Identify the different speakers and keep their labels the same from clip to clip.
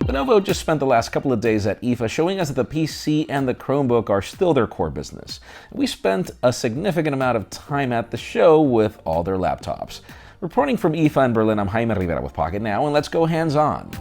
Speaker 1: Lenovo just spent the last couple of days at IFA showing us that the PC and the Chromebook are still their core business. We spent a significant amount of time at the show with all their laptops. Reporting from IFA in Berlin, I'm Jaime Rivera with Pocketnow, and let's go hands-on.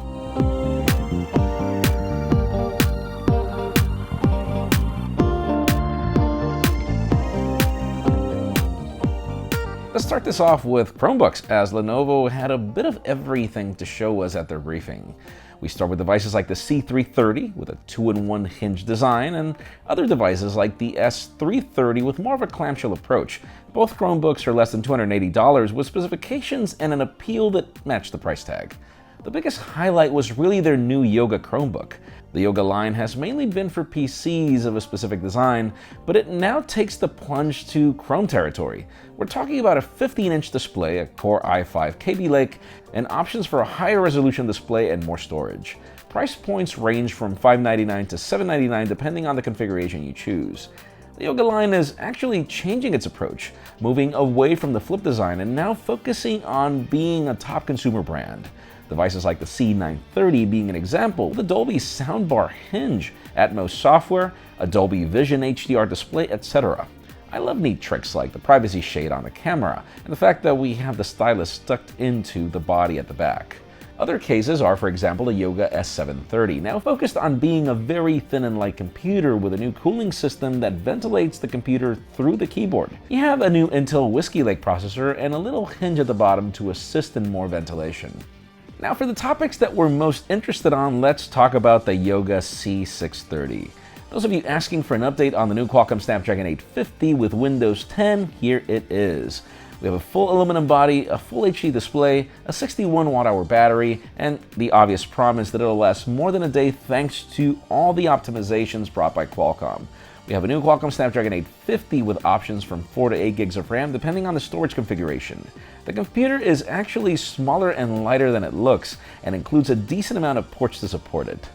Speaker 1: Let's start this off with Chromebooks, as Lenovo had a bit of everything to show us at their briefing. We start with devices like the C330 with a 2-in-1 hinge design, and other devices like the S330 with more of a clamshell approach. Both Chromebooks are less than $280 with specifications and an appeal that match the price tag. The biggest highlight was really their new Yoga Chromebook. The Yoga line has mainly been for PCs of a specific design, but it now takes the plunge to Chrome territory. We're talking about a 15-inch display, a Core i5 Kaby Lake, and options for a higher resolution display and more storage. Price points range from $599 to $799 depending on the configuration you choose. The Yoga line is actually changing its approach, moving away from the flip design and now focusing on being a top consumer brand. Devices like the C930 being an example, the Dolby soundbar hinge, Atmos software, a Dolby Vision HDR display, etc. I love neat tricks like the privacy shade on the camera, and the fact that we have the stylus stuck into the body at the back. Other cases are, for example, the Yoga S730, now focused on being a very thin and light computer with a new cooling system that ventilates the computer through the keyboard. You have a new Intel Whiskey Lake processor and a little hinge at the bottom to assist in more ventilation. Now for the topics that we're most interested on, let's talk about the Yoga C630. Those of you asking for an update on the new Qualcomm Snapdragon 850 with Windows 10, here it is. We have a full aluminum body, a full HD display, a 61 watt-hour battery, and the obvious promise that it'll last more than a day thanks to all the optimizations brought by Qualcomm. We have a new Qualcomm Snapdragon 850 with options from 4 to 8 gigs of RAM depending on the storage configuration. The computer is actually smaller and lighter than it looks and includes a decent amount of ports to support it.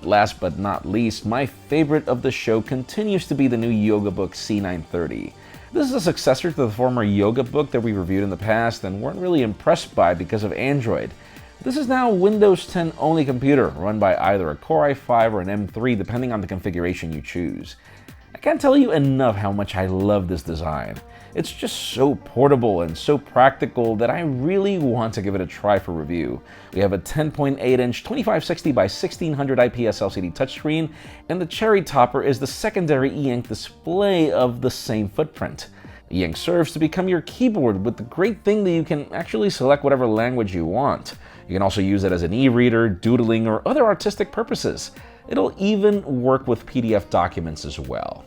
Speaker 1: Last but not least, my favorite of the show continues to be the new Yoga Book C930. This is a successor to the former Yoga Book that we reviewed in the past and weren't really impressed by because of Android. This is now a Windows 10 only computer run by either a Core i5 or an M3 depending on the configuration you choose. I can't tell you enough how much I love this design. It's just so portable and so practical that I really want to give it a try for review. We have a 10.8-inch 2560 by 1600 IPS LCD touchscreen, and the cherry topper is the secondary e-ink display of the same footprint. E-ink serves to become your keyboard with the great thing that you can actually select whatever language you want. You can also use it as an e-reader, doodling, or other artistic purposes. It'll even work with PDF documents as well.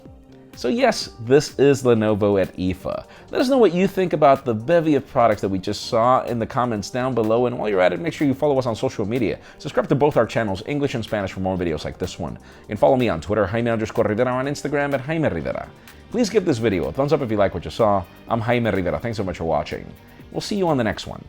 Speaker 1: So yes, this is Lenovo at IFA. Let us know what you think about the bevy of products that we just saw in the comments down below, and while you're at it, make sure you follow us on social media. Subscribe to both our channels, English and Spanish, for more videos like this one. You can follow me on Twitter, Jaime_Rivera, on Instagram at Jaime Rivera. Please give this video a thumbs up if you like what you saw. I'm Jaime Rivera. Thanks so much for watching. We'll see you on the next one.